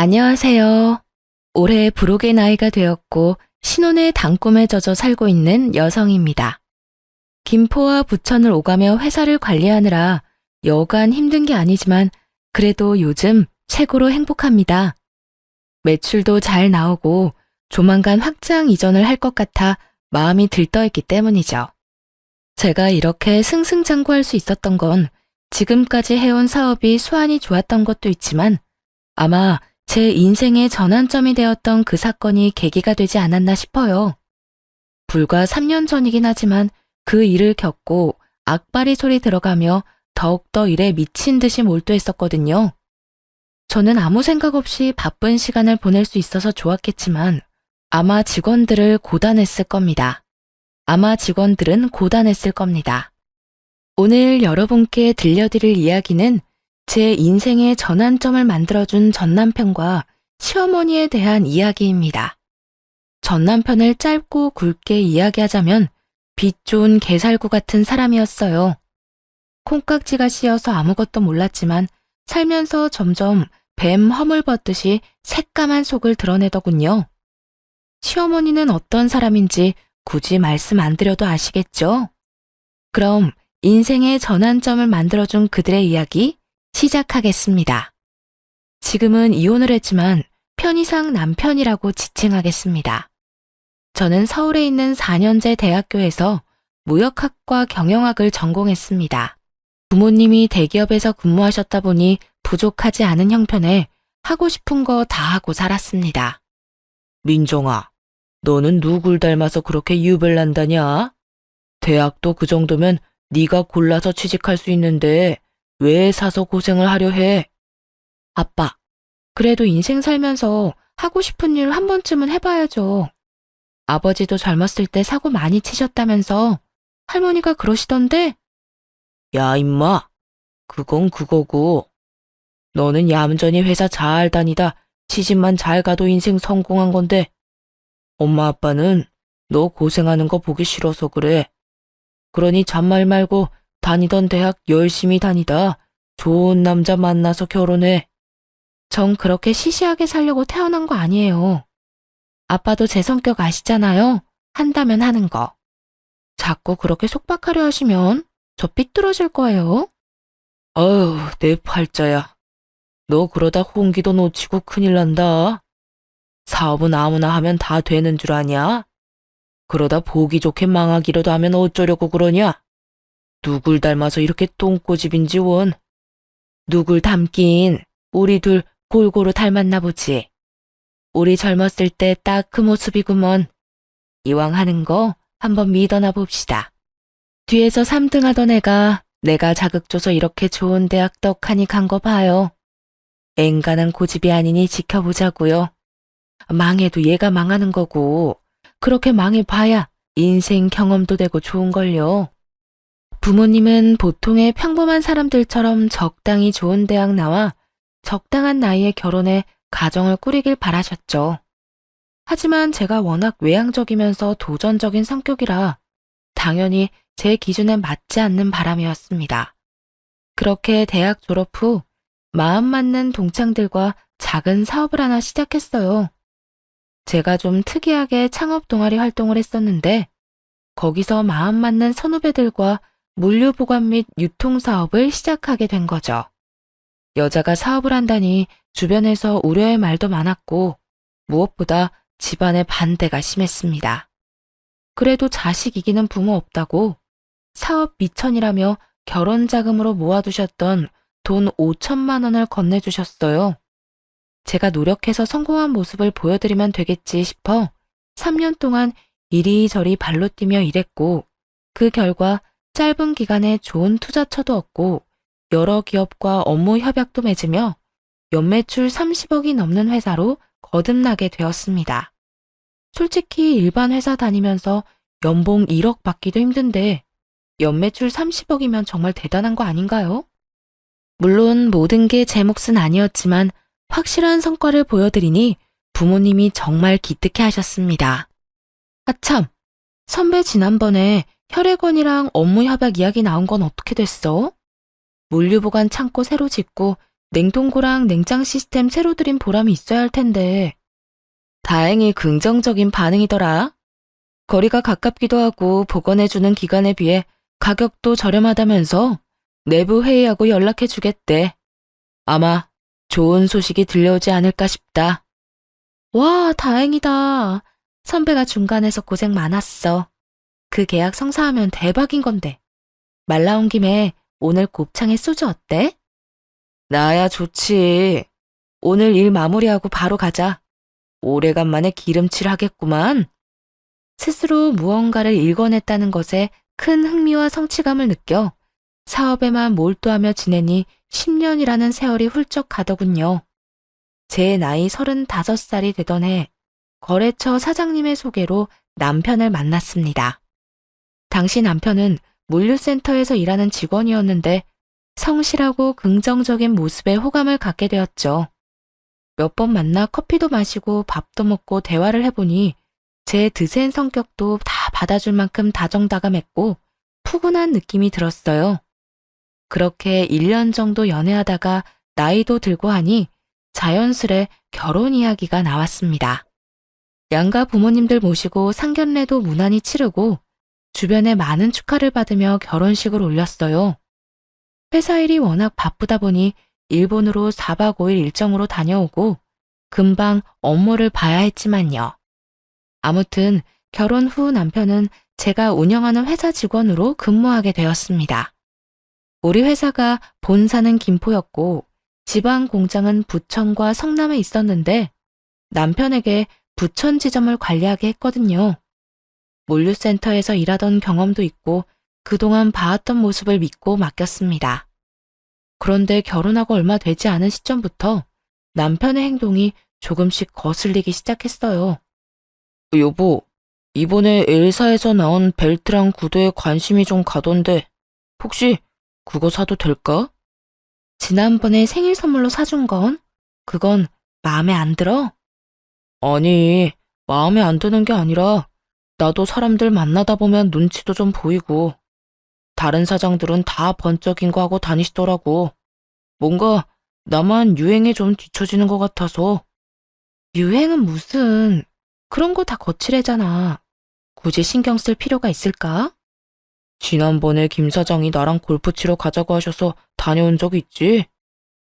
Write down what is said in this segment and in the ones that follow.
안녕하세요. 올해 부록의 나이가 되었고 신혼의 단꿈에 젖어 살고 있는 여성입니다. 김포와 부천을 오가며 회사를 관리하느라 여간 힘든 게 아니지만 그래도 요즘 최고로 행복합니다. 매출도 잘 나오고 조만간 확장 이전을 할 것 같아 마음이 들떠있기 때문이죠. 제가 이렇게 승승장구할 수 있었던 건 지금까지 해온 사업이 수완이 좋았던 것도 있지만 아마 제 인생의 전환점이 되었던 그 사건이 계기가 되지 않았나 싶어요. 불과 3년 전이긴 하지만 그 일을 겪고 악바리 소리 들어가며 더욱더 일에 미친 듯이 몰두했었거든요. 저는 아무 생각 없이 바쁜 시간을 보낼 수 있어서 좋았겠지만 아마 직원들은 고단했을 겁니다. 오늘 여러분께 들려드릴 이야기는 제 인생의 전환점을 만들어준 전남편과 시어머니에 대한 이야기입니다. 전남편을 짧고 굵게 이야기하자면 빛 좋은 개살구 같은 사람이었어요. 콩깍지가 씌어서 아무것도 몰랐지만 살면서 점점 뱀 허물 벗듯이 새까만 속을 드러내더군요. 시어머니는 어떤 사람인지 굳이 말씀 안 드려도 아시겠죠? 그럼 인생의 전환점을 만들어준 그들의 이야기 시작하겠습니다. 지금은 이혼을 했지만 편의상 남편이라고 지칭하겠습니다. 저는 서울에 있는 4년제 대학교에서 무역학과 경영학을 전공했습니다. 부모님이 대기업에서 근무하셨다 보니 부족하지 않은 형편에 하고 싶은 거 다 하고 살았습니다. 민정아, 너는 누굴 닮아서 그렇게 유별난다냐? 대학도 그 정도면 네가 골라서 취직할 수 있는데 왜 사서 고생을 하려 해? 아빠, 그래도 인생 살면서 하고 싶은 일 한 번쯤은 해봐야죠. 아버지도 젊었을 때 사고 많이 치셨다면서 할머니가 그러시던데? 야, 임마. 그건 그거고. 너는 얌전히 회사 잘 다니다 시집만 잘 가도 인생 성공한 건데 엄마 아빠는 너 고생하는 거 보기 싫어서 그래. 그러니 잔말 말고 다니던 대학 열심히 다니다 좋은 남자 만나서 결혼해. 전 그렇게 시시하게 살려고 태어난 거 아니에요. 아빠도 제 성격 아시잖아요. 한다면 하는 거. 자꾸 그렇게 속박하려 하시면 저 삐뚤어질 거예요. 어휴, 내 팔자야. 너 그러다 홍기도 놓치고 큰일 난다. 사업은 아무나 하면 다 되는 줄 아냐? 그러다 보기 좋게 망하기라도 하면 어쩌려고 그러냐? 누굴 닮아서 이렇게 똥꼬집인지 원. 누굴 닮긴 우리 둘 골고루 닮았나 보지. 우리 젊었을 때 딱 그 모습이구먼. 이왕 하는 거 한번 믿어나 봅시다. 뒤에서 3등 하던 애가 내가 자극 줘서 이렇게 좋은 대학 떡하니 간 거 봐요. 앵간한 고집이 아니니 지켜보자고요. 망해도 얘가 망하는 거고 그렇게 망해봐야 인생 경험도 되고 좋은걸요. 부모님은 보통의 평범한 사람들처럼 적당히 좋은 대학 나와 적당한 나이에 결혼해 가정을 꾸리길 바라셨죠. 하지만 제가 워낙 외향적이면서 도전적인 성격이라 당연히 제 기준에 맞지 않는 바람이었습니다. 그렇게 대학 졸업 후 마음 맞는 동창들과 작은 사업을 하나 시작했어요. 제가 좀 특이하게 창업 동아리 활동을 했었는데 거기서 마음 맞는 선후배들과 물류 보관 및 유통 사업을 시작하게 된 거죠. 여자가 사업을 한다니 주변에서 우려의 말도 많았고 무엇보다 집안의 반대가 심했습니다. 그래도 자식 이기는 부모 없다고 사업 미천이라며 결혼 자금으로 모아두셨던 돈 5천만 원을 건네주셨어요. 제가 노력해서 성공한 모습을 보여드리면 되겠지 싶어 3년 동안 이리저리 발로 뛰며 일했고 그 결과 짧은 기간에 좋은 투자처도 얻고 여러 기업과 업무 협약도 맺으며 연매출 30억이 넘는 회사로 거듭나게 되었습니다. 솔직히 일반 회사 다니면서 연봉 1억 받기도 힘든데 연매출 30억이면 정말 대단한 거 아닌가요? 물론 모든 게 제 몫은 아니었지만 확실한 성과를 보여드리니 부모님이 정말 기특해 하셨습니다. 아참, 선배 지난번에 혈액원이랑 업무 협약 이야기 나온 건 어떻게 됐어? 물류보관 창고 새로 짓고 냉동고랑 냉장 시스템 새로 들인 보람이 있어야 할 텐데. 다행히 긍정적인 반응이더라. 거리가 가깝기도 하고 보관해주는 기간에 비해 가격도 저렴하다면서 내부 회의하고 연락해주겠대. 아마 좋은 소식이 들려오지 않을까 싶다. 와, 다행이다. 선배가 중간에서 고생 많았어. 그 계약 성사하면 대박인 건데. 말 나온 김에 오늘 곱창에 소주 어때? 나야 좋지. 오늘 일 마무리하고 바로 가자. 오래간만에 기름칠 하겠구만. 스스로 무언가를 일궈냈다는 것에 큰 흥미와 성취감을 느껴 사업에만 몰두하며 지내니 10년이라는 세월이 훌쩍 가더군요. 제 나이 35살이 되던 해 거래처 사장님의 소개로 남편을 만났습니다. 당시 남편은 물류센터에서 일하는 직원이었는데 성실하고 긍정적인 모습에 호감을 갖게 되었죠. 몇 번 만나 커피도 마시고 밥도 먹고 대화를 해보니 제 드센 성격도 다 받아줄 만큼 다정다감했고 푸근한 느낌이 들었어요. 그렇게 1년 정도 연애하다가 나이도 들고 하니 자연스레 결혼 이야기가 나왔습니다. 양가 부모님들 모시고 상견례도 무난히 치르고 주변에 많은 축하를 받으며 결혼식을 올렸어요. 회사 일이 워낙 바쁘다 보니 일본으로 4박 5일 일정으로 다녀오고 금방 업무를 봐야 했지만요. 아무튼 결혼 후 남편은 제가 운영하는 회사 직원으로 근무하게 되었습니다. 우리 회사가 본사는 김포였고 지방 공장은 부천과 성남에 있었는데 남편에게 부천 지점을 관리하게 했거든요. 물류센터에서 일하던 경험도 있고 그동안 봐왔던 모습을 믿고 맡겼습니다. 그런데 결혼하고 얼마 되지 않은 시점부터 남편의 행동이 조금씩 거슬리기 시작했어요. 여보, 이번에 엘사에서 나온 벨트랑 구두에 관심이 좀 가던데 혹시 그거 사도 될까? 지난번에 생일 선물로 사준 건? 그건 마음에 안 들어? 아니, 마음에 안 드는 게 아니라 나도 사람들 만나다 보면 눈치도 좀 보이고 다른 사장들은 다 번쩍인 거 하고 다니시더라고. 뭔가 나만 유행에 좀 뒤처지는 것 같아서. 유행은 무슨, 그런 거 다 거칠애잖아. 굳이 신경 쓸 필요가 있을까? 지난번에 김 사장이 나랑 골프 치러 가자고 하셔서 다녀온 적 있지?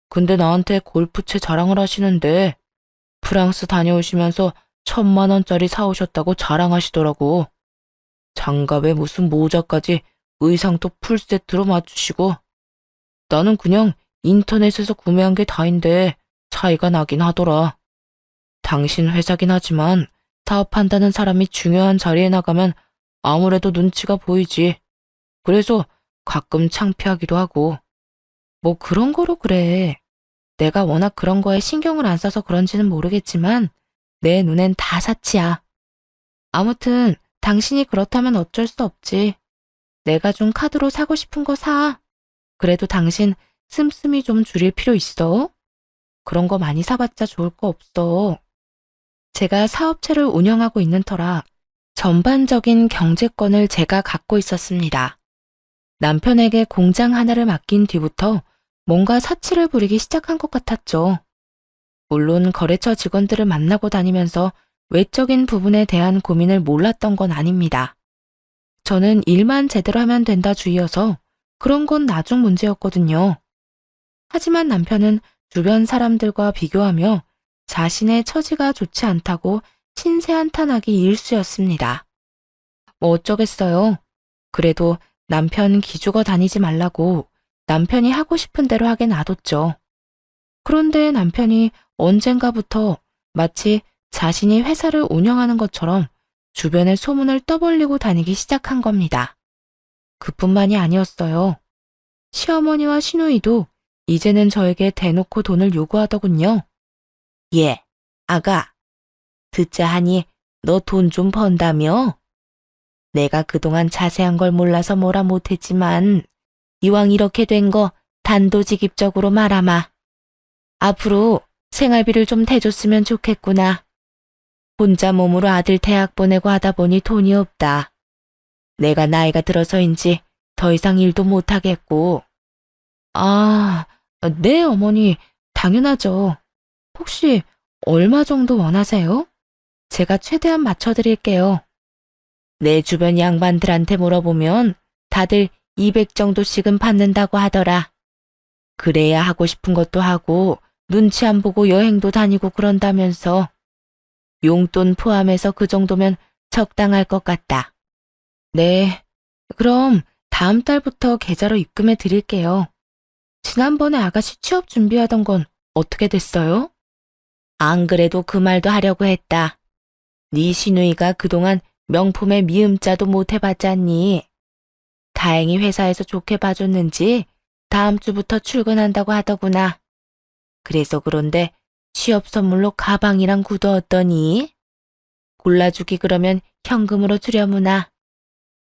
근데 나한테 골프채 자랑을 하시는데 프랑스 다녀오시면서 1,000만 원짜리 사오셨다고 자랑하시더라고. 장갑에 무슨 모자까지 의상도 풀세트로 맞추시고 나는 그냥 인터넷에서 구매한 게 다인데 차이가 나긴 하더라. 당신 회사긴 하지만 사업한다는 사람이 중요한 자리에 나가면 아무래도 눈치가 보이지. 그래서 가끔 창피하기도 하고. 뭐 그런 거로 그래. 내가 워낙 그런 거에 신경을 안 써서 그런지는 모르겠지만 내 눈엔 다 사치야. 아무튼 당신이 그렇다면 어쩔 수 없지. 내가 준 카드로 사고 싶은 거 사. 그래도 당신 씀씀이 좀 줄일 필요 있어. 그런 거 많이 사봤자 좋을 거 없어. 제가 사업체를 운영하고 있는 터라 전반적인 경제권을 제가 갖고 있었습니다. 남편에게 공장 하나를 맡긴 뒤부터 뭔가 사치를 부리기 시작한 것 같았죠. 물론 거래처 직원들을 만나고 다니면서 외적인 부분에 대한 고민을 몰랐던 건 아닙니다. 저는 일만 제대로 하면 된다 주의여서 그런 건 나중 문제였거든요. 하지만 남편은 주변 사람들과 비교하며 자신의 처지가 좋지 않다고 신세한탄하기 일쑤였습니다. 뭐 어쩌겠어요. 그래도 남편 기죽어 다니지 말라고 남편이 하고 싶은 대로 하게 놔뒀죠. 그런데 남편이 언젠가부터 마치 자신이 회사를 운영하는 것처럼 주변에 소문을 떠벌리고 다니기 시작한 겁니다. 그뿐만이 아니었어요. 시어머니와 시누이도 이제는 저에게 대놓고 돈을 요구하더군요. 예, 아가, 듣자 하니 너 돈 좀 번다며? 내가 그동안 자세한 걸 몰라서 뭐라 못했지만 이왕 이렇게 된 거 단도직입적으로 말하마. 앞으로 생활비를 좀 대줬으면 좋겠구나. 혼자 몸으로 아들 대학 보내고 하다 보니 돈이 없다. 내가 나이가 들어서인지 더 이상 일도 못하겠고. 아, 네 어머니, 당연하죠. 혹시 얼마 정도 원하세요? 제가 최대한 맞춰드릴게요. 내 주변 양반들한테 물어보면 다들 200 정도씩은 받는다고 하더라. 그래야 하고 싶은 것도 하고 눈치 안 보고 여행도 다니고 그런다면서. 용돈 포함해서 그 정도면 적당할 것 같다. 네, 그럼 다음 달부터 계좌로 입금해 드릴게요. 지난번에 아가씨 취업 준비하던 건 어떻게 됐어요? 안 그래도 그 말도 하려고 했다. 네 시누이가 그동안 명품에 미음자도 못 해봤잖니. 다행히 회사에서 좋게 봐줬는지 다음 주부터 출근한다고 하더구나. 그래서 그런데 취업 선물로 가방이랑 구두 어떠니? 골라주기 그러면 현금으로 주려무나.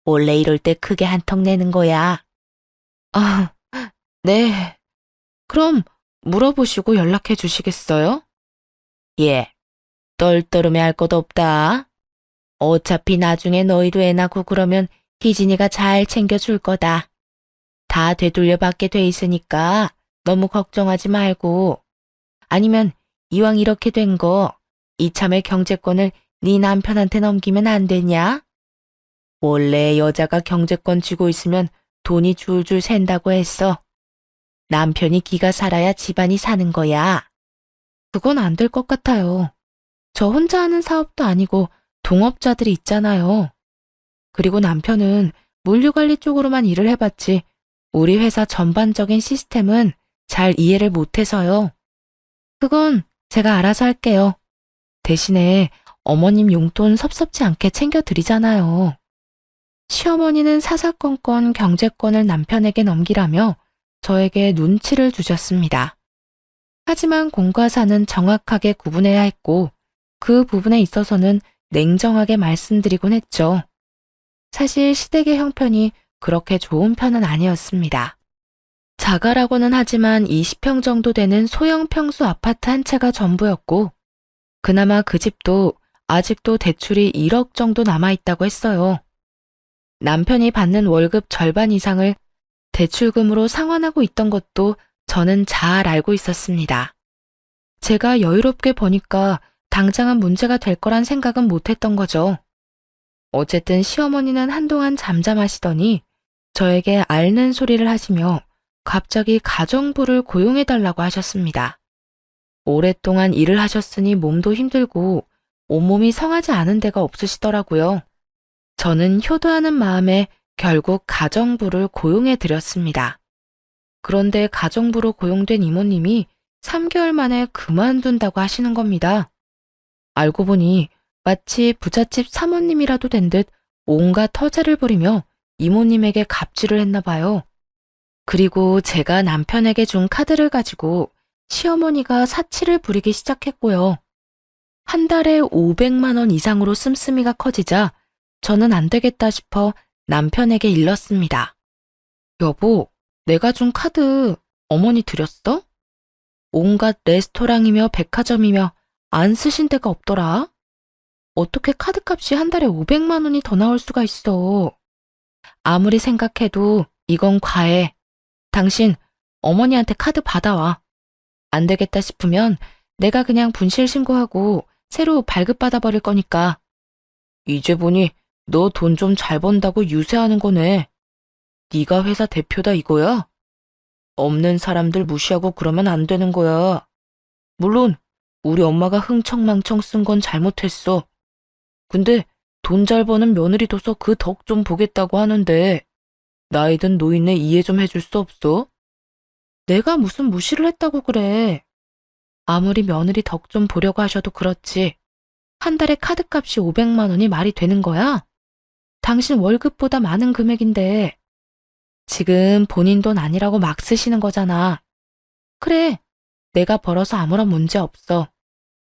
원래 이럴 때 크게 한턱 내는 거야. 아, 네. 그럼 물어보시고 연락해 주시겠어요? 예, 떨떠름해 할 것 없다. 어차피 나중에 너희도 애 낳고 그러면 희진이가 잘 챙겨줄 거다. 다 되돌려 받게 돼 있으니까 너무 걱정하지 말고. 아니면 이왕 이렇게 된 거 이참에 경제권을 네 남편한테 넘기면 안 되냐? 원래 여자가 경제권 쥐고 있으면 돈이 줄줄 샌다고 했어. 남편이 기가 살아야 집안이 사는 거야. 그건 안 될 것 같아요. 저 혼자 하는 사업도 아니고 동업자들이 있잖아요. 그리고 남편은 물류관리 쪽으로만 일을 해봤지 우리 회사 전반적인 시스템은 잘 이해를 못해서요. 그건 제가 알아서 할게요. 대신에 어머님 용돈 섭섭지 않게 챙겨드리잖아요. 시어머니는 사사건건 경제권을 남편에게 넘기라며 저에게 눈치를 주셨습니다. 하지만 공과 사는 정확하게 구분해야 했고 그 부분에 있어서는 냉정하게 말씀드리곤 했죠. 사실 시댁의 형편이 그렇게 좋은 편은 아니었습니다. 자가라고는 하지만 20평 정도 되는 소형 평수 아파트 한 채가 전부였고 그나마 그 집도 아직도 대출이 1억 정도 남아있다고 했어요. 남편이 받는 월급 절반 이상을 대출금으로 상환하고 있던 것도 저는 잘 알고 있었습니다. 제가 여유롭게 버니까 당장은 문제가 될 거란 생각은 못했던 거죠. 어쨌든 시어머니는 한동안 잠잠하시더니 저에게 앓는 소리를 하시며 갑자기 가정부를 고용해달라고 하셨습니다. 오랫동안 일을 하셨으니 몸도 힘들고 온몸이 성하지 않은 데가 없으시더라고요. 저는 효도하는 마음에 결국 가정부를 고용해드렸습니다. 그런데 가정부로 고용된 이모님이 3개월 만에 그만둔다고 하시는 겁니다. 알고 보니 마치 부잣집 사모님이라도 된 듯 온갖 터세를 부리며 이모님에게 갑질을 했나 봐요. 그리고 제가 남편에게 준 카드를 가지고 시어머니가 사치를 부리기 시작했고요. 한 달에 500만 원 이상으로 씀씀이가 커지자 저는 안 되겠다 싶어 남편에게 일렀습니다. 여보, 내가 준 카드 어머니 드렸어? 온갖 레스토랑이며 백화점이며 안 쓰신 데가 없더라. 어떻게 카드값이 한 달에 500만 원이 더 나올 수가 있어. 아무리 생각해도 이건 과해. 당신 어머니한테 카드 받아와. 안 되겠다 싶으면 내가 그냥 분실 신고하고 새로 발급받아 버릴 거니까. 이제 보니 너 돈 좀 잘 번다고 유세하는 거네. 네가 회사 대표다 이거야? 없는 사람들 무시하고 그러면 안 되는 거야. 물론 우리 엄마가 흥청망청 쓴 건 잘못했어. 근데 돈 잘 버는 며느리 둬서 그 덕 좀 보겠다고 하는데 나이 든 노인네 이해 좀 해줄 수 없어? 내가 무슨 무시를 했다고 그래. 아무리 며느리 덕 좀 보려고 하셔도 그렇지. 한 달에 카드값이 500만 원이 말이 되는 거야? 당신 월급보다 많은 금액인데 지금 본인 돈 아니라고 막 쓰시는 거잖아. 그래, 내가 벌어서 아무런 문제 없어.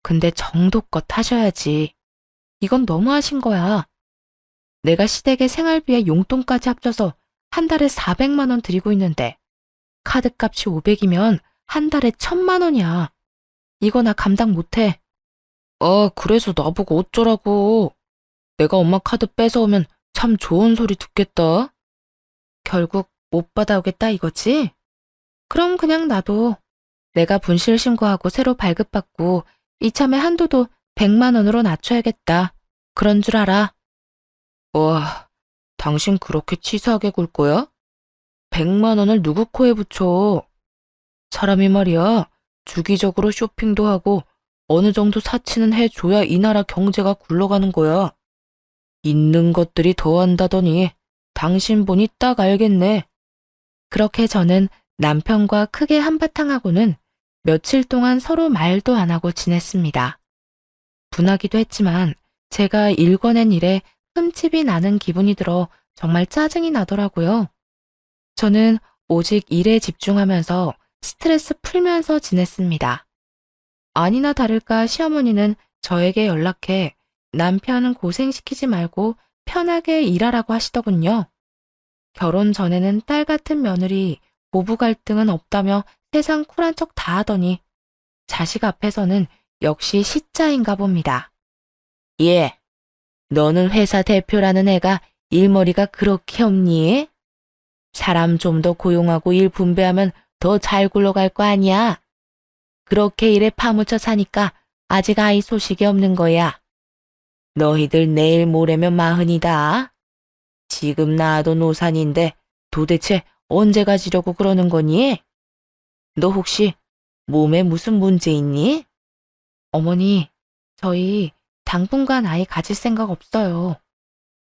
근데 정도껏 하셔야지. 이건 너무하신 거야. 내가 시댁의 생활비에 용돈까지 합쳐서 한 달에 400만 원 드리고 있는데 카드값이 500이면 한 달에 1000만 원이야. 이거 나 감당 못해. 그래서 나보고 어쩌라고. 내가 엄마 카드 뺏어오면 참 좋은 소리 듣겠다. 결국 못 받아오겠다 이거지? 그럼 그냥 놔둬. 내가 분실 신고하고 새로 발급받고 이참에 한도도 100만 원으로 낮춰야겠다. 그런 줄 알아. 와, 당신 그렇게 치사하게 굴 거야? 100만 원을 누구 코에 붙여? 사람이 말이야, 주기적으로 쇼핑도 하고 어느 정도 사치는 해줘야 이 나라 경제가 굴러가는 거야. 있는 것들이 더한다더니 당신 보니 딱 알겠네. 그렇게 저는 남편과 크게 한바탕하고는 며칠 동안 서로 말도 안 하고 지냈습니다. 분하기도 했지만 제가 일궈낸 일에 흠집이 나는 기분이 들어 정말 짜증이 나더라고요. 저는 오직 일에 집중하면서 스트레스 풀면서 지냈습니다. 아니나 다를까 시어머니는 저에게 연락해 남편은 고생시키지 말고 편하게 일하라고 하시더군요. 결혼 전에는 딸 같은 며느리, 부부 갈등은 없다며 세상 쿨한 척 다 하더니 자식 앞에서는 역시 시자인가 봅니다. 예, 너는 회사 대표라는 애가 일머리가 그렇게 없니? 사람 좀 더 고용하고 일 분배하면 더 잘 굴러갈 거 아니야? 그렇게 일에 파묻혀 사니까 아직 아이 소식이 없는 거야. 너희들 내일 모레면 40이다. 지금 낳아도 노산인데 도대체 언제 가지려고 그러는 거니? 너 혹시 몸에 무슨 문제 있니? 어머니, 저희 당분간 아이 가질 생각 없어요.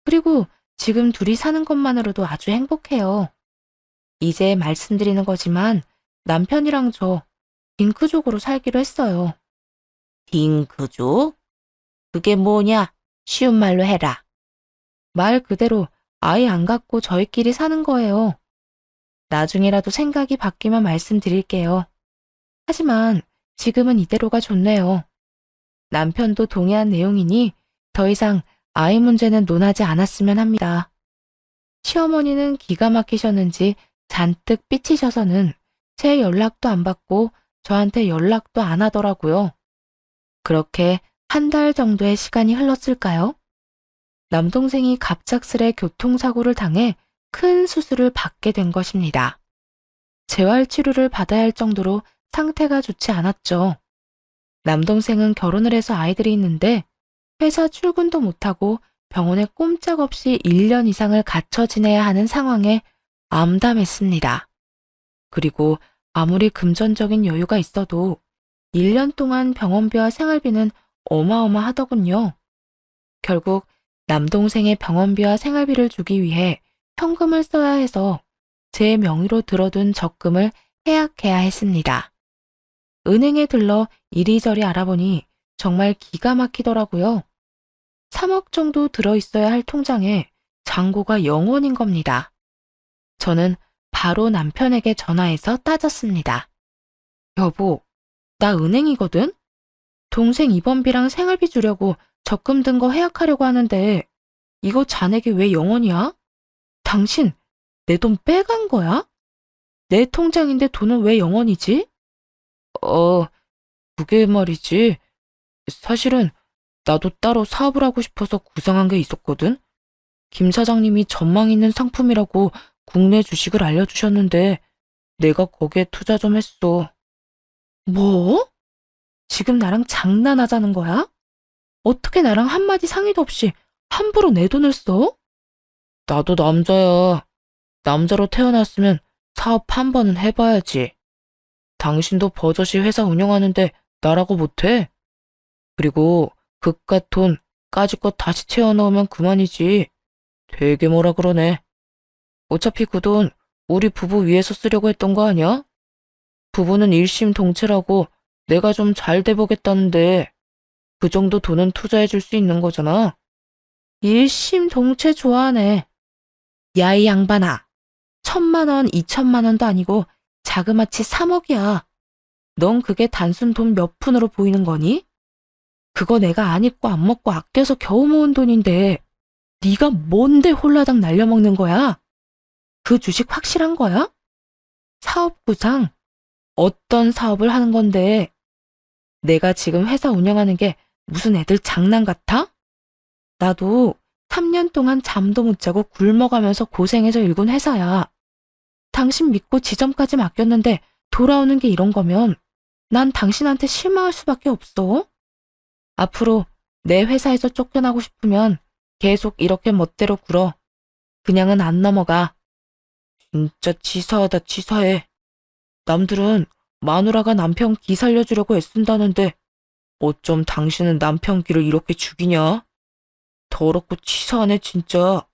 그리고 지금 둘이 사는 것만으로도 아주 행복해요. 이제 말씀드리는 거지만 남편이랑 저 딩크족으로 살기로 했어요. 딩크족? 그게 뭐냐? 쉬운 말로 해라. 말 그대로 아이 안 갖고 저희끼리 사는 거예요. 나중에라도 생각이 바뀌면 말씀드릴게요. 하지만 지금은 이대로가 좋네요. 남편도 동의한 내용이니 더 이상 아이 문제는 논하지 않았으면 합니다. 시어머니는 기가 막히셨는지 잔뜩 삐치셔서는 제 연락도 안 받고 저한테 연락도 안 하더라고요. 그렇게 한 달 정도의 시간이 흘렀을까요? 남동생이 갑작스레 교통사고를 당해 큰 수술을 받게 된 것입니다. 재활치료를 받아야 할 정도로 상태가 좋지 않았죠. 남동생은 결혼을 해서 아이들이 있는데 회사 출근도 못하고 병원에 꼼짝없이 1년 이상을 갇혀 지내야 하는 상황에 암담했습니다. 그리고 아무리 금전적인 여유가 있어도 1년 동안 병원비와 생활비는 어마어마하더군요. 결국 남동생의 병원비와 생활비를 주기 위해 현금을 써야 해서 제 명의로 들어둔 적금을 해약해야 했습니다. 은행에 들러 이리저리 알아보니 정말 기가 막히더라고요. 3억 정도 들어있어야 할 통장에 잔고가 0원인 겁니다. 저는 바로 남편에게 전화해서 따졌습니다. 여보, 나 은행이거든? 동생 입원비랑 생활비 주려고 적금 든 거 해약하려고 하는데 이거 잔액이 왜 0원이야? 당신 내 돈 빼간 거야? 내 통장인데 돈은 왜 0원이지? 그게 말이지. 사실은 나도 따로 사업을 하고 싶어서 구상한 게 있었거든. 김 사장님이 전망 있는 상품이라고 국내 주식을 알려주셨는데 내가 거기에 투자 좀 했어. 뭐? 지금 나랑 장난하자는 거야? 어떻게 나랑 한마디 상의도 없이 함부로 내 돈을 써? 나도 남자야. 남자로 태어났으면 사업 한 번은 해봐야지. 당신도 버젓이 회사 운영하는데 나라고 못해? 그리고 그깟 돈 까짓것 다시 채워넣으면 그만이지. 되게 뭐라 그러네. 어차피 그 돈 우리 부부 위해서 쓰려고 했던 거 아니야? 부부는 일심동체라고 내가 좀 잘 돼보겠다는데 그 정도 돈은 투자해줄 수 있는 거잖아. 일심동체 좋아하네. 야, 이 양반아. 1,000만 원, 2천만 원도 아니고 자그마치 3억이야. 넌 그게 단순 돈 몇 푼으로 보이는 거니? 그거 내가 안 입고 안 먹고 아껴서 겨우 모은 돈인데 네가 뭔데 홀라당 날려먹는 거야? 그 주식 확실한 거야? 사업 구상? 어떤 사업을 하는 건데? 내가 지금 회사 운영하는 게 무슨 애들 장난 같아? 나도 3년 동안 잠도 못 자고 굶어가면서 고생해서 일군 회사야. 당신 믿고 지점까지 맡겼는데 돌아오는 게 이런 거면 난 당신한테 실망할 수밖에 없어. 앞으로 내 회사에서 쫓겨나고 싶으면 계속 이렇게 멋대로 굴어. 그냥은 안 넘어가. 진짜 치사하다, 치사해. 남들은 마누라가 남편 기 살려주려고 애쓴다는데 어쩜 당신은 남편 기를 이렇게 죽이냐? 더럽고 치사하네, 진짜.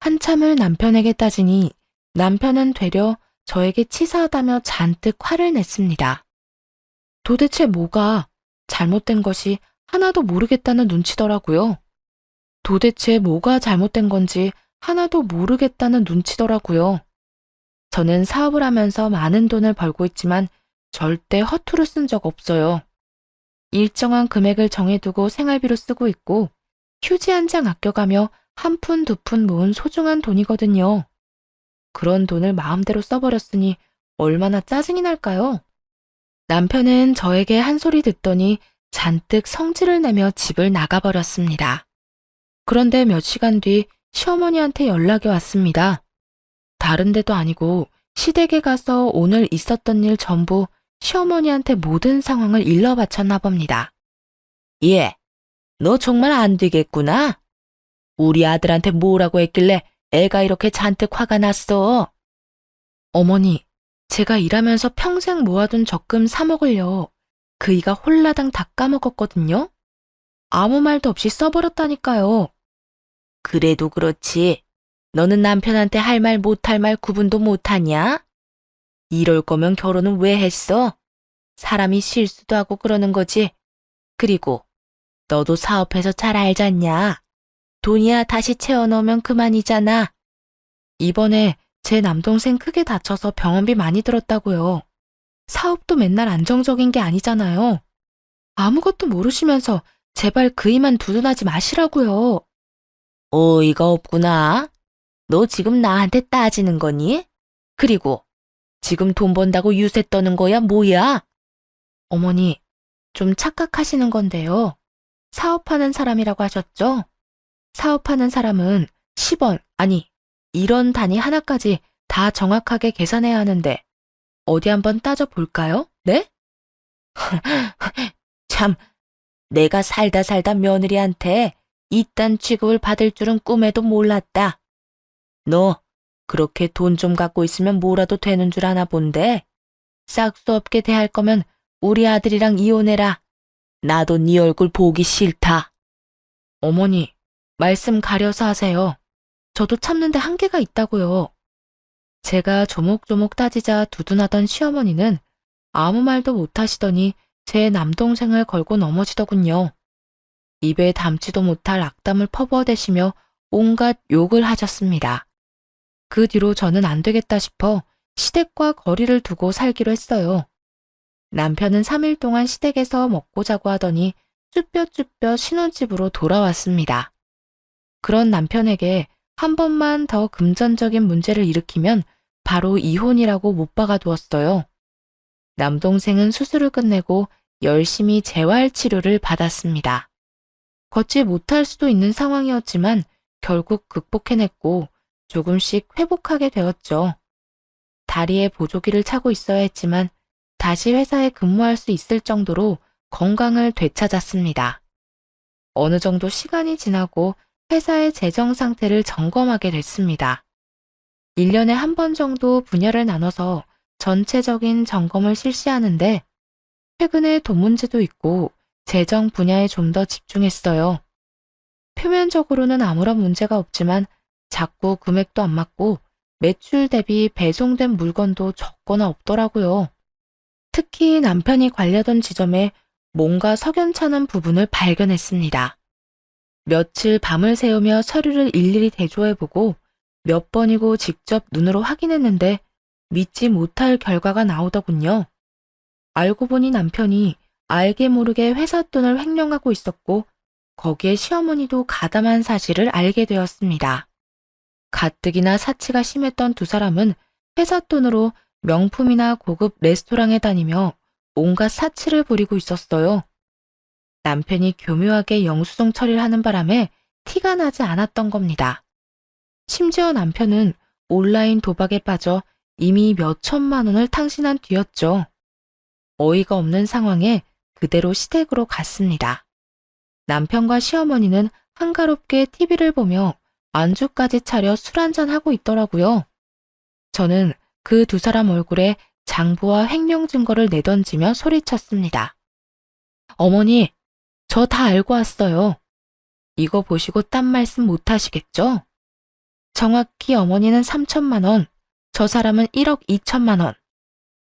한참을 남편에게 따지니 남편은 되려 저에게 치사하다며 잔뜩 화를 냈습니다. 도대체 뭐가 잘못된 것이 하나도 모르겠다는 눈치더라고요. 도대체 뭐가 잘못된 건지 하나도 모르겠다는 눈치더라고요. 저는 사업을 하면서 많은 돈을 벌고 있지만 절대 허투루 쓴 적 없어요. 일정한 금액을 정해두고 생활비로 쓰고 있고 휴지 한 장 아껴가며 한 푼 두 푼 모은 소중한 돈이거든요. 그런 돈을 마음대로 써버렸으니 얼마나 짜증이 날까요? 남편은 저에게 한 소리 듣더니 잔뜩 성질을 내며 집을 나가버렸습니다. 그런데 몇 시간 뒤 시어머니한테 연락이 왔습니다. 다른 데도 아니고 시댁에 가서 오늘 있었던 일 전부 시어머니한테 모든 상황을 일러 바쳤나 봅니다. 얘, 너 정말 안 되겠구나. 우리 아들한테 뭐라고 했길래 애가 이렇게 잔뜩 화가 났어. 어머니, 제가 일하면서 평생 모아둔 적금 3억을요. 그이가 홀라당 다 까먹었거든요. 아무 말도 없이 써버렸다니까요. 그래도 그렇지. 너는 남편한테 할 말 못할 말 구분도 못하냐? 이럴 거면 결혼은 왜 했어? 사람이 실수도 하고 그러는 거지. 그리고 너도 사업해서 잘 알잖냐. 돈이야 다시 채워 넣으면 그만이잖아. 이번에 제 남동생 크게 다쳐서 병원비 많이 들었다고요. 사업도 맨날 안정적인 게 아니잖아요. 아무것도 모르시면서 제발 그이만 두둔하지 마시라고요. 어이가 없구나. 너 지금 나한테 따지는 거니? 그리고 지금 돈 번다고 유세 떠는 거야 뭐야? 어머니, 좀 착각하시는 건데요. 사업하는 사람이라고 하셨죠? 사업하는 사람은 10원, 아니, 1원 단위 하나까지 다 정확하게 계산해야 하는데 어디 한번 따져볼까요? 네? 참, 내가 살다 며느리한테 이딴 취급을 받을 줄은 꿈에도 몰랐다. 너 그렇게 돈 좀 갖고 있으면 뭐라도 되는 줄 아나 본데. 싹수 없게 대할 거면 우리 아들이랑 이혼해라. 나도 네 얼굴 보기 싫다. 어머니, 말씀 가려서 하세요. 저도 참는데 한계가 있다고요. 제가 조목조목 따지자 두둔하던 시어머니는 아무 말도 못하시더니 제 남동생을 걸고 넘어지더군요. 입에 담지도 못할 악담을 퍼부어대시며 온갖 욕을 하셨습니다. 그 뒤로 저는 안 되겠다 싶어 시댁과 거리를 두고 살기로 했어요. 남편은 3일 동안 시댁에서 먹고 자고 하더니 쭈뼛쭈뼛 신혼집으로 돌아왔습니다. 그런 남편에게 한 번만 더 금전적인 문제를 일으키면 바로 이혼이라고 못 박아두었어요. 남동생은 수술을 끝내고 열심히 재활 치료를 받았습니다. 걷지 못할 수도 있는 상황이었지만 결국 극복해냈고 조금씩 회복하게 되었죠. 다리에 보조기를 차고 있어야 했지만 다시 회사에 근무할 수 있을 정도로 건강을 되찾았습니다. 어느 정도 시간이 지나고 회사의 재정 상태를 점검하게 됐습니다. 1년에 한 번 정도 분야를 나눠서 전체적인 점검을 실시하는데 최근에 돈 문제도 있고 재정 분야에 좀 더 집중했어요. 표면적으로는 아무런 문제가 없지만 자꾸 금액도 안 맞고 매출 대비 배송된 물건도 적거나 없더라고요. 특히 남편이 관리하던 지점에 뭔가 석연찮은 부분을 발견했습니다. 며칠 밤을 새우며 서류를 일일이 대조해보고 몇 번이고 직접 눈으로 확인했는데 믿지 못할 결과가 나오더군요. 알고 보니 남편이 알게 모르게 회사 돈을 횡령하고 있었고 거기에 시어머니도 가담한 사실을 알게 되었습니다. 가뜩이나 사치가 심했던 두 사람은 회사 돈으로 명품이나 고급 레스토랑에 다니며 온갖 사치를 부리고 있었어요. 남편이 교묘하게 영수증 처리를 하는 바람에 티가 나지 않았던 겁니다. 심지어 남편은 온라인 도박에 빠져 이미 몇 천만 원을 탕신한 뒤였죠. 어이가 없는 상황에 그대로 시댁으로 갔습니다. 남편과 시어머니는 한가롭게 TV를 보며 안주까지 차려 술 한잔하고 있더라고요. 저는 그 두 사람 얼굴에 장부와 횡령 증거를 내던지며 소리쳤습니다. 어머니, 저 다 알고 왔어요. 이거 보시고 딴 말씀 못 하시겠죠? 정확히 어머니는 3천만 원, 저 사람은 1억 2천만 원,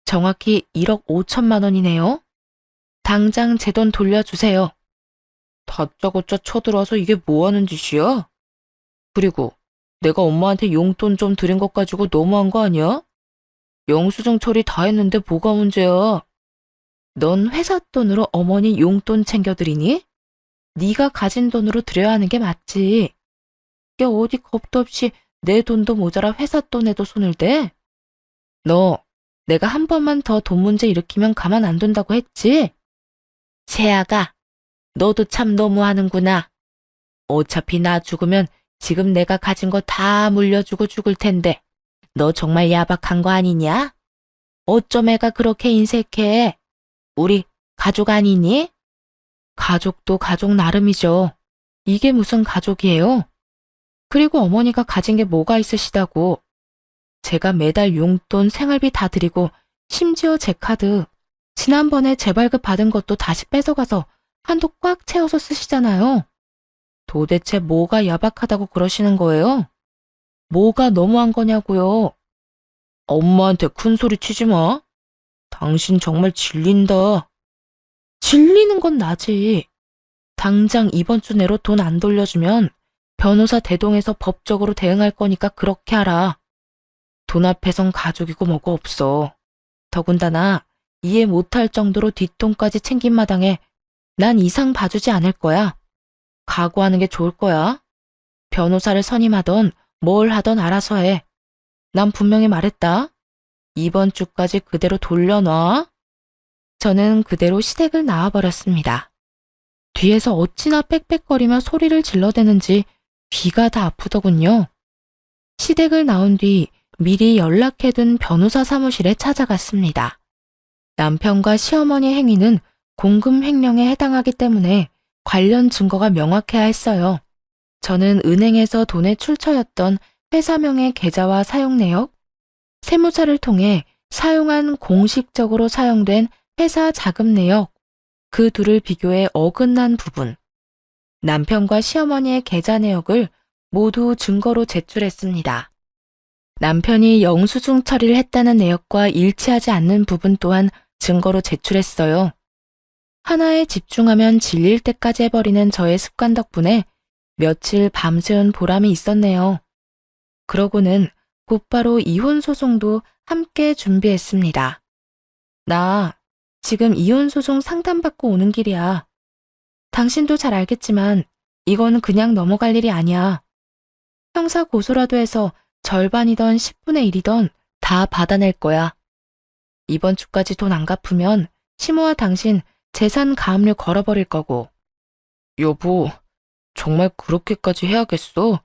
정확히 1억 5천만 원이네요. 당장 제 돈 돌려주세요. 다짜고짜 쳐들어와서 이게 뭐 하는 짓이야? 그리고 내가 엄마한테 용돈 좀 드린 것 가지고 너무한 거 아니야? 영수증 처리 다 했는데 뭐가 문제야? 넌 회사 돈으로 어머니 용돈 챙겨드리니? 네가 가진 돈으로 드려야 하는 게 맞지. 이게 어디 겁도 없이 내 돈도 모자라 회사 돈에도 손을 대? 너 내가 한 번만 더 돈 문제 일으키면 가만 안 둔다고 했지? 세아가, 너도 참 너무하는구나. 어차피 나 죽으면 지금 내가 가진 거 다 물려주고 죽을 텐데 너 정말 야박한 거 아니냐? 어쩜 애가 그렇게 인색해? 우리 가족 아니니? 가족도 가족 나름이죠. 이게 무슨 가족이에요? 그리고 어머니가 가진 게 뭐가 있으시다고. 제가 매달 용돈 생활비 다 드리고 심지어 제 카드 지난번에 재발급 받은 것도 다시 뺏어가서 한도 꽉 채워서 쓰시잖아요. 도대체 뭐가 야박하다고 그러시는 거예요? 뭐가 너무한 거냐고요. 엄마한테 큰 소리 치지 마. 당신 정말 질린다. 질리는 건 나지. 당장 이번 주 내로 돈 안 돌려주면 변호사 대동해서 법적으로 대응할 거니까 그렇게 하라. 돈 앞에선 가족이고 뭐고 없어. 더군다나 이해 못할 정도로 뒷돈까지 챙긴 마당에 난 이상 봐주지 않을 거야. 각오하는 게 좋을 거야. 변호사를 선임하던 뭘 하던 알아서 해. 난 분명히 말했다. 이번 주까지 그대로 돌려놔. 저는 그대로 시댁을 나와버렸습니다. 뒤에서 어찌나 빽빽거리며 소리를 질러대는지 귀가 다 아프더군요. 시댁을 나온 뒤 미리 연락해둔 변호사 사무실에 찾아갔습니다. 남편과 시어머니 행위는 공금 횡령에 해당하기 때문에 관련 증거가 명확해야 했어요. 저는 은행에서 돈의 출처였던 회사명의 계좌와 사용 내역, 세무사를 통해 사용한 공식적으로 사용된 회사 자금 내역, 그 둘을 비교해 어긋난 부분, 남편과 시어머니의 계좌 내역을 모두 증거로 제출했습니다. 남편이 영수증 처리를 했다는 내역과 일치하지 않는 부분 또한 증거로 제출했어요. 하나에 집중하면 질릴 때까지 해버리는 저의 습관 덕분에 며칠 밤새운 보람이 있었네요. 그러고는 곧바로 이혼 소송도 함께 준비했습니다. 나 지금 이혼 소송 상담받고 오는 길이야. 당신도 잘 알겠지만 이건 그냥 넘어갈 일이 아니야. 형사 고소라도 해서 절반이던 10분의 1이던 다 받아낼 거야. 이번 주까지 돈 안 갚으면 시모와 당신 재산 가압류 걸어버릴 거고. 여보, 정말 그렇게까지 해야겠어?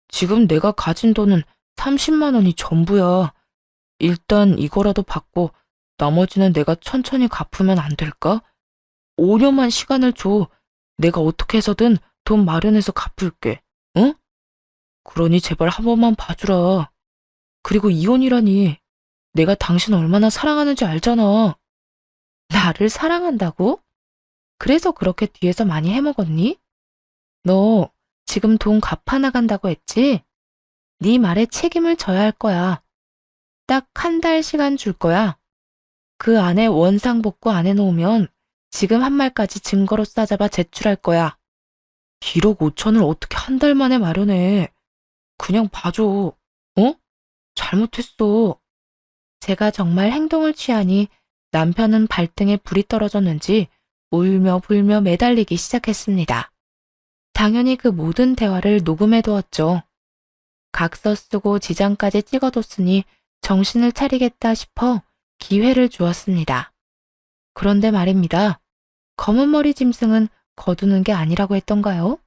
지금 내가 가진 돈은 30만 원이 전부야. 일단 이거라도 받고 나머지는 내가 천천히 갚으면 안 될까? 5년만 시간을 줘. 내가 어떻게 해서든 돈 마련해서 갚을게. 응? 그러니 제발 한 번만 봐주라. 그리고 이혼이라니. 내가 당신 얼마나 사랑하는지 알잖아. 나를 사랑한다고? 그래서 그렇게 뒤에서 많이 해먹었니? 너 지금 돈 갚아나간다고 했지? 네 말에 책임을 져야 할 거야. 딱 한 달 시간 줄 거야. 그 안에 원상복구 안 해놓으면 지금 한 말까지 증거로 싸잡아 제출할 거야. 1억 5천을 어떻게 한 달 만에 마련해. 그냥 봐줘. 어? 잘못했어. 제가 정말 행동을 취하니 남편은 발등에 불이 떨어졌는지 울며 불며 매달리기 시작했습니다. 당연히 그 모든 대화를 녹음해두었죠. 각서 쓰고 지장까지 찍어뒀으니 정신을 차리겠다 싶어 기회를 주었습니다. 그런데 말입니다. 검은 머리 짐승은 거두는 게 아니라고 했던가요?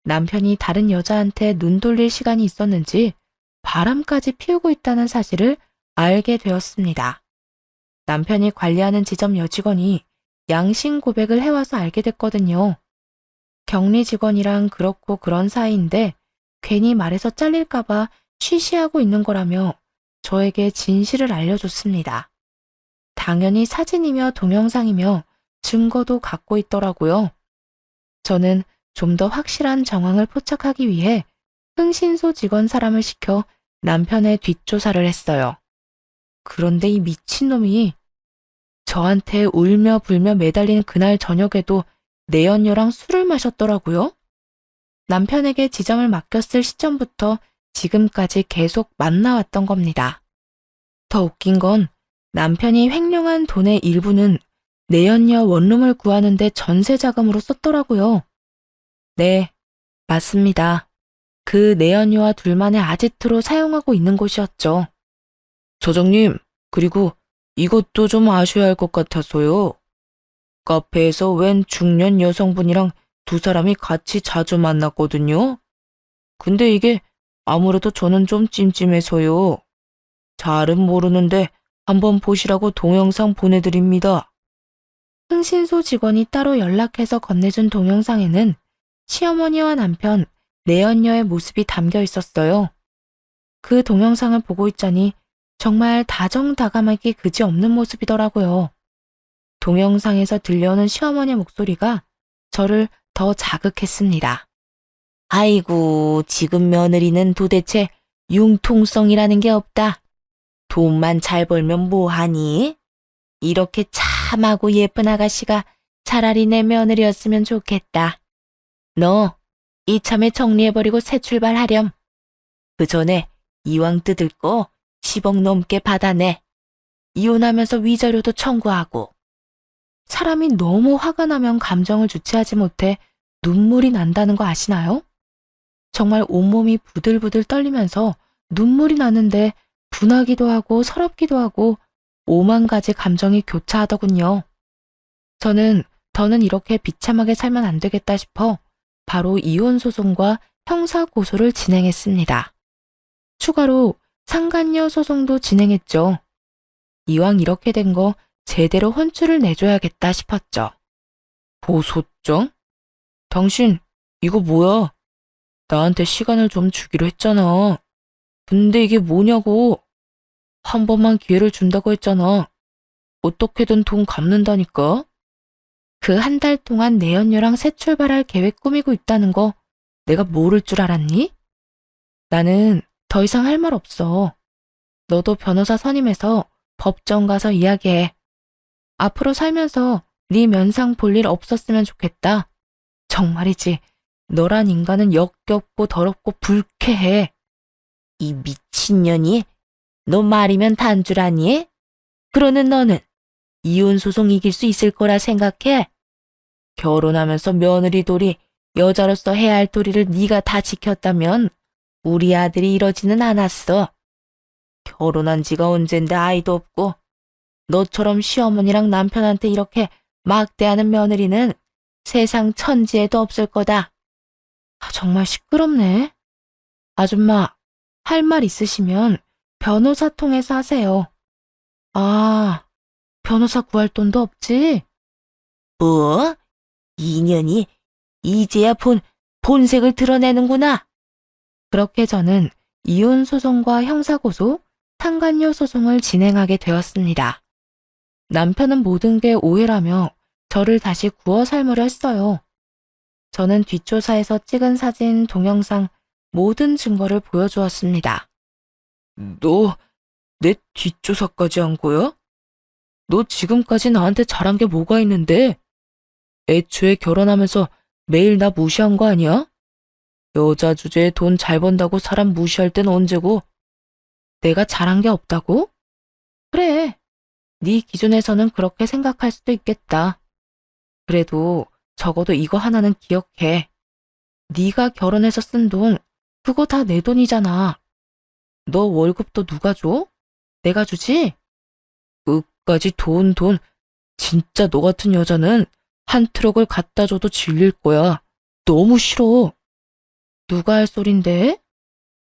남편이 다른 여자한테 눈 돌릴 시간이 있었는지 바람까지 피우고 있다는 사실을 알게 되었습니다. 남편이 관리하는 지점 여직원이 양심 고백을 해와서 알게 됐거든요. 격리 직원이랑 그렇고 그런 사이인데 괜히 말해서 잘릴까봐 쉬쉬하고 있는 거라며 저에게 진실을 알려줬습니다. 당연히 사진이며 동영상이며 증거도 갖고 있더라고요. 저는 좀 더 확실한 정황을 포착하기 위해 흥신소 직원 사람을 시켜 남편의 뒷조사를 했어요. 그런데 이 미친놈이 저한테 울며 불며 매달린 그날 저녁에도 내연녀랑 술을 마셨더라고요. 남편에게 지점을 맡겼을 시점부터 지금까지 계속 만나왔던 겁니다. 더 웃긴 건 남편이 횡령한 돈의 일부는 내연녀 원룸을 구하는데 전세 자금으로 썼더라고요. 네, 맞습니다. 그 내연녀와 둘만의 아지트로 사용하고 있는 곳이었죠. 사장님, 그리고 이것도 좀 아셔야 할 것 같아서요. 카페에서 웬 중년 여성분이랑 두 사람이 같이 자주 만났거든요. 근데 이게 아무래도 저는 좀 찜찜해서요. 잘은 모르는데 한번 보시라고 동영상 보내드립니다. 흥신소 직원이 따로 연락해서 건네준 동영상에는 시어머니와 남편, 내연녀의 모습이 담겨 있었어요. 그 동영상을 보고 있자니 정말 다정다감하기 그지없는 모습이더라고요. 동영상에서 들려오는 시어머니의 목소리가 저를 더 자극했습니다. 아이고, 지금 며느리는 도대체 융통성이라는 게 없다. 돈만 잘 벌면 뭐하니? 이렇게 참하고 예쁜 아가씨가 차라리 내 며느리였으면 좋겠다. 너 이참에 정리해버리고 새 출발하렴. 그 전에 이왕 뜯을 거 10억 넘게 받아내. 이혼하면서 위자료도 청구하고. 사람이 너무 화가 나면 감정을 주체하지 못해 눈물이 난다는 거 아시나요? 정말 온몸이 부들부들 떨리면서 눈물이 나는데 분하기도 하고 서럽기도 하고 5만 가지 감정이 교차하더군요. 저는 더는 이렇게 비참하게 살면 안 되겠다 싶어 바로 이혼 소송과 형사 고소를 진행했습니다. 추가로 상간녀 소송도 진행했죠. 이왕 이렇게 된 거 제대로 혼쭐을 내줘야겠다 싶었죠. 고소장? 당신, 이거 뭐야? 나한테 시간을 좀 주기로 했잖아. 근데 이게 뭐냐고. 한 번만 기회를 준다고 했잖아. 어떻게든 돈 갚는다니까? 그 한 달 동안 내연녀랑 새 출발할 계획 꾸미고 있다는 거 내가 모를 줄 알았니? 나는 더 이상 할 말 없어. 너도 변호사 선임해서 법정 가서 이야기해. 앞으로 살면서 네 면상 볼 일 없었으면 좋겠다. 정말이지. 너란 인간은 역겹고 더럽고 불쾌해. 이 미친년이 너 말이면 단 줄 아니? 그러는 너는 이혼 소송 이길 수 있을 거라 생각해? 결혼하면서 며느리 도리, 여자로서 해야 할 도리를 네가 다 지켰다면 우리 아들이 이러지는 않았어. 결혼한 지가 언젠데 아이도 없고 너처럼 시어머니랑 남편한테 이렇게 막대하는 며느리는 세상 천지에도 없을 거다. 정말 시끄럽네. 아줌마, 할 말 있으시면 변호사 통해서 하세요. 아, 변호사 구할 돈도 없지? 뭐? 인연이 이제야 본색을 드러내는구나. 그렇게 저는 이혼 소송과 형사고소, 상간녀 소송을 진행하게 되었습니다. 남편은 모든 게 오해라며 저를 다시 구워 삶으려 했어요. 저는 뒷조사에서 찍은 사진, 동영상, 모든 증거를 보여주었습니다. 너 내 뒷조사까지 한 거야? 너 지금까지 나한테 잘한 게 뭐가 있는데? 애초에 결혼하면서 매일 나 무시한 거 아니야? 여자 주제에 돈 잘 번다고 사람 무시할 땐 언제고? 내가 잘한 게 없다고? 그래. 네 기준에서는 그렇게 생각할 수도 있겠다. 그래도 적어도 이거 하나는 기억해. 네가 결혼해서 쓴 돈, 그거 다 내 돈이잖아. 너 월급도 누가 줘? 내가 주지? 끝까지 돈. 진짜 너 같은 여자는 한 트럭을 갖다 줘도 질릴 거야. 너무 싫어. 누가 할 소린데?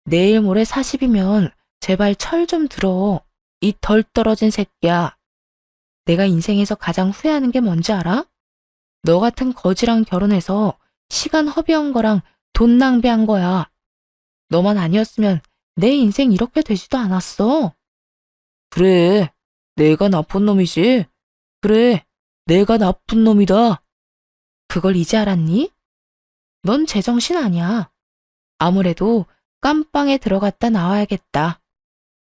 내일 모레 40이면 제발 철 좀 들어. 이 덜 떨어진 새끼야. 내가 인생에서 가장 후회하는 게 뭔지 알아? 너 같은 거지랑 결혼해서 시간 허비한 거랑 돈 낭비한 거야. 너만 아니었으면 내 인생 이렇게 되지도 않았어. 그래, 내가 나쁜 놈이지. 그래, 내가 나쁜 놈이다. 그걸 이제 알았니? 넌 제정신 아니야. 아무래도 깜빵에 들어갔다 나와야겠다.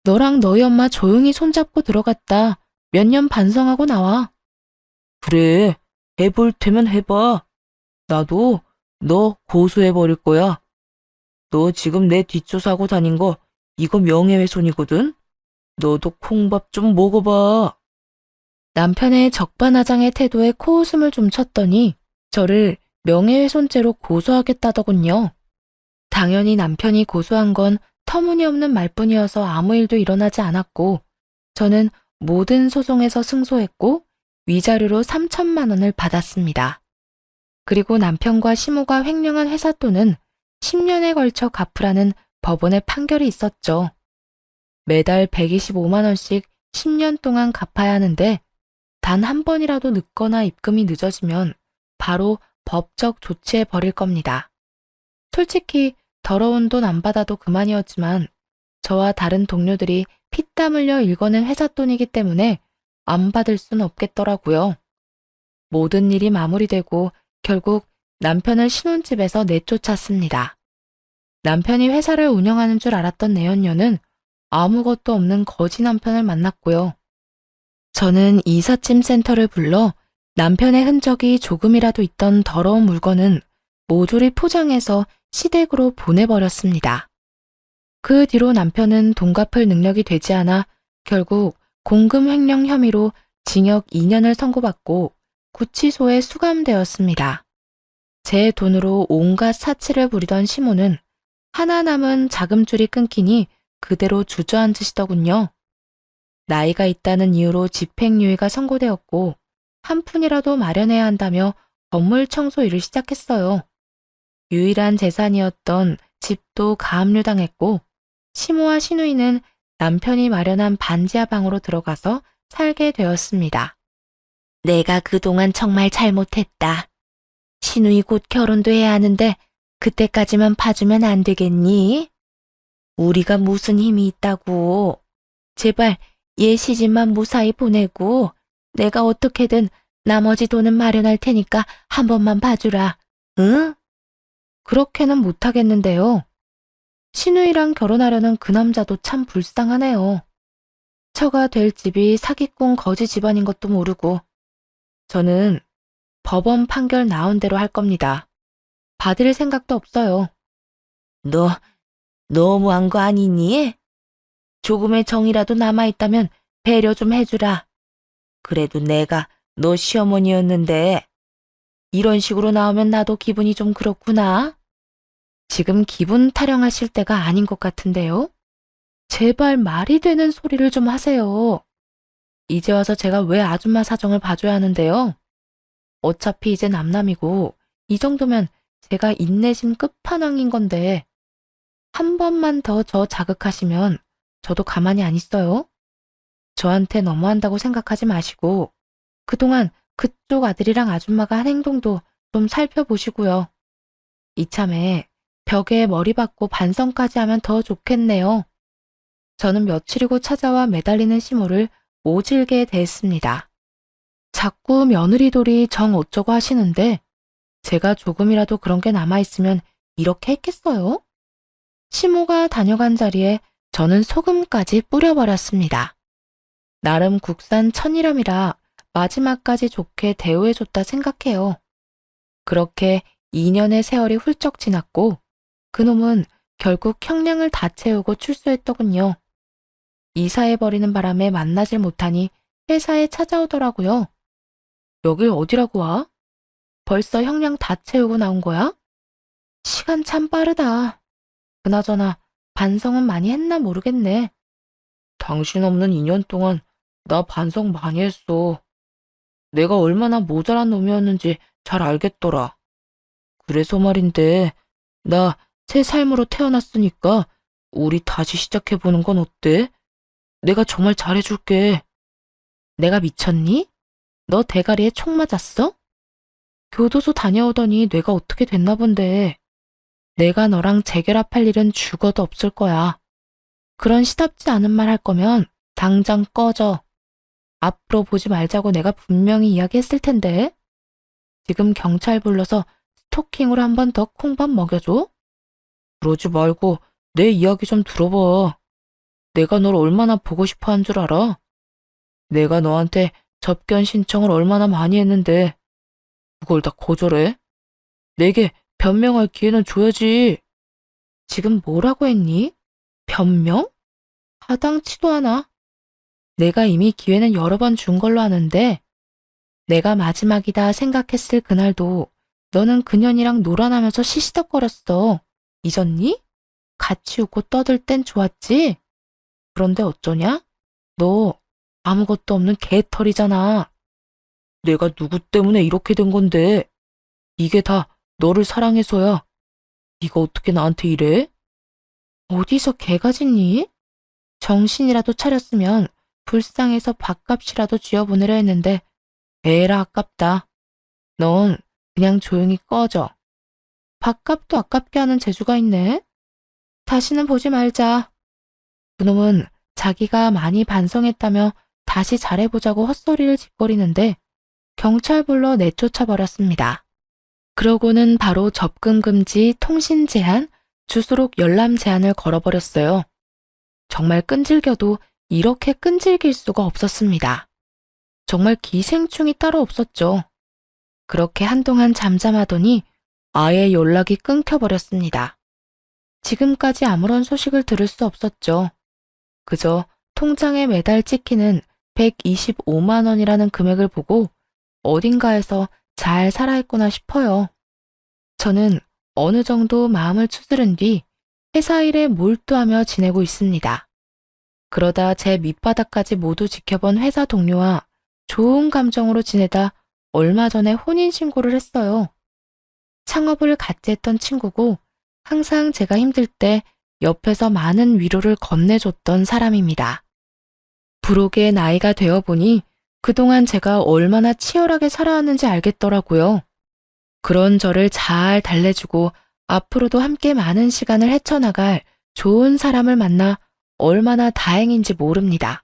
너랑 너희 엄마 조용히 손잡고 들어갔다 몇 년 반성하고 나와. 그래, 해볼 테면 해봐. 나도 너 고소해버릴 거야. 너 지금 내 뒷조사하고 다닌 거 이거 명예훼손이거든? 너도 콩밥 좀 먹어봐. 남편의 적반하장의 태도에 코웃음을 좀 쳤더니 저를 명예훼손죄로 고소하겠다더군요. 당연히 남편이 고소한 건 터무니없는 말뿐이어서 아무 일도 일어나지 않았고 저는 모든 소송에서 승소했고 위자료로 3천만 원을 받았습니다. 그리고 남편과 시모가 횡령한 회사 돈은 10년에 걸쳐 갚으라는 법원의 판결이 있었죠. 매달 125만 원씩 10년 동안 갚아야 하는데 단 한 번이라도 늦거나 입금이 늦어지면 바로 법적 조치해 버릴 겁니다. 솔직히 더러운 돈 안 받아도 그만이었지만 저와 다른 동료들이 피땀 흘려 일궈낸 회사 돈이기 때문에 안 받을 순 없겠더라고요. 모든 일이 마무리되고 결국 남편을 신혼집에서 내쫓았습니다. 남편이 회사를 운영하는 줄 알았던 내연녀는 아무것도 없는 거지 남편을 만났고요. 저는 이삿짐 센터를 불러 남편의 흔적이 조금이라도 있던 더러운 물건은 모조리 포장해서 시댁으로 보내버렸습니다. 그 뒤로 남편은 돈 갚을 능력이 되지 않아 결국 공금 횡령 혐의로 징역 2년을 선고받고 구치소에 수감되었습니다. 제 돈으로 온갖 사치를 부리던 시모는 하나 남은 자금줄이 끊기니 그대로 주저앉으시더군요. 나이가 있다는 이유로 집행유예가 선고되었고 한 푼이라도 마련해야 한다며 건물 청소 일을 시작했어요. 유일한 재산이었던 집도 가압류당했고 시모와 시누이는 남편이 마련한 반지하 방으로 들어가서 살게 되었습니다. 내가 그동안 정말 잘못했다. 시누이 곧 결혼도 해야 하는데 그때까지만 봐주면 안 되겠니? 우리가 무슨 힘이 있다고. 제발 얘 시집만 무사히 보내고 내가 어떻게든 나머지 돈은 마련할 테니까 한 번만 봐주라. 응? 그렇게는 못하겠는데요. 시누이랑 결혼하려는 그 남자도 참 불쌍하네요. 처가 될 집이 사기꾼 거지 집안인 것도 모르고 저는 법원 판결 나온 대로 할 겁니다. 받을 생각도 없어요. 너 너무한 거 아니니? 조금의 정이라도 남아있다면 배려 좀 해주라. 그래도 내가 너 시어머니였는데 이런 식으로 나오면 나도 기분이 좀 그렇구나. 지금 기분 타령하실 때가 아닌 것 같은데요. 제발 말이 되는 소리를 좀 하세요. 이제 와서 제가 왜 아줌마 사정을 봐줘야 하는데요. 어차피 이제 남남이고 이 정도면 제가 인내심 끝판왕인 건데 한 번만 더 저 자극하시면 저도 가만히 안 있어요. 저한테 너무한다고 생각하지 마시고 그동안 그쪽 아들이랑 아줌마가 한 행동도 좀 살펴보시고요. 이참에 벽에 머리 박고 반성까지 하면 더 좋겠네요. 저는 며칠이고 찾아와 매달리는 시모를 모질게 대했습니다. 자꾸 며느리돌이 정 어쩌고 하시는데 제가 조금이라도 그런 게 남아있으면 이렇게 했겠어요? 시모가 다녀간 자리에 저는 소금까지 뿌려버렸습니다. 나름 국산 천일염이라 마지막까지 좋게 대우해줬다 생각해요. 그렇게 2년의 세월이 훌쩍 지났고 그놈은 결국 형량을 다 채우고 출소했더군요. 이사해버리는 바람에 만나질 못하니 회사에 찾아오더라고요. 여길 어디라고 와? 벌써 형량 다 채우고 나온 거야? 시간 참 빠르다. 그나저나 반성은 많이 했나 모르겠네. 당신 없는 2년 동안 나 반성 많이 했어. 내가 얼마나 모자란 놈이었는지 잘 알겠더라. 그래서 말인데, 나 새 삶으로 태어났으니까 우리 다시 시작해보는 건 어때? 내가 정말 잘해줄게. 내가 미쳤니? 너 대가리에 총 맞았어? 교도소 다녀오더니 뇌가 어떻게 됐나 본데. 내가 너랑 재결합할 일은 죽어도 없을 거야. 그런 시답지 않은 말 할 거면 당장 꺼져. 앞으로 보지 말자고 내가 분명히 이야기했을 텐데. 지금 경찰 불러서 스토킹으로 한 번 더 콩밥 먹여줘? 그러지 말고 내 이야기 좀 들어봐. 내가 널 얼마나 보고 싶어 한 줄 알아? 내가 너한테 접견 신청을 얼마나 많이 했는데 그걸 다 거절해? 내게 변명할 기회는 줘야지. 지금 뭐라고 했니? 변명? 하당치도 않아. 내가 이미 기회는 여러 번 준 걸로 아는데 내가 마지막이다 생각했을 그날도 너는 그년이랑 놀아나면서 시시덕거렸어. 잊었니? 같이 웃고 떠들 땐 좋았지? 그런데 어쩌냐? 너 아무것도 없는 개털이잖아. 내가 누구 때문에 이렇게 된 건데. 이게 다 너를 사랑해서야. 네가 어떻게 나한테 이래? 어디서 개가 짖니? 정신이라도 차렸으면 불쌍해서 밥값이라도 쥐어보내려 했는데 에라 아깝다. 넌 그냥 조용히 꺼져. 밥값도 아깝게 하는 재주가 있네. 다시는 보지 말자. 그놈은 자기가 많이 반성했다며 다시 잘해보자고 헛소리를 짓거리는데 경찰 불러 내쫓아버렸습니다. 그러고는 바로 접근 금지, 통신 제한, 주소록 열람 제한을 걸어버렸어요. 정말 끈질겨도 이렇게 끈질길 수가 없었습니다. 정말 기생충이 따로 없었죠. 그렇게 한동안 잠잠하더니 아예 연락이 끊겨버렸습니다. 지금까지 아무런 소식을 들을 수 없었죠. 그저 통장에 매달 찍히는 125만 원이라는 금액을 보고 어딘가에서 잘 살아있구나 싶어요. 저는 어느 정도 마음을 추스른 뒤 회사 일에 몰두하며 지내고 있습니다. 그러다 제 밑바닥까지 모두 지켜본 회사 동료와 좋은 감정으로 지내다 얼마 전에 혼인신고를 했어요. 창업을 같이 했던 친구고 항상 제가 힘들 때 옆에서 많은 위로를 건네줬던 사람입니다. 부록의 나이가 되어 보니 그동안 제가 얼마나 치열하게 살아왔는지 알겠더라고요. 그런 저를 잘 달래주고 앞으로도 함께 많은 시간을 헤쳐나갈 좋은 사람을 만나 얼마나 다행인지 모릅니다.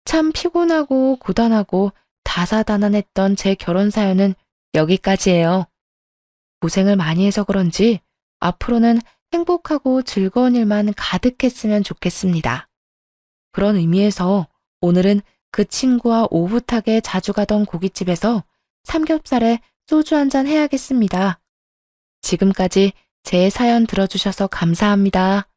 참 피곤하고 고단하고 다사다난했던 제 결혼 사연은 여기까지예요. 고생을 많이 해서 그런지 앞으로는 행복하고 즐거운 일만 가득했으면 좋겠습니다. 그런 의미에서 오늘은 그 친구와 오붓하게 자주 가던 고깃집에서 삼겹살에 소주 한잔 해야겠습니다. 지금까지 제 사연 들어주셔서 감사합니다.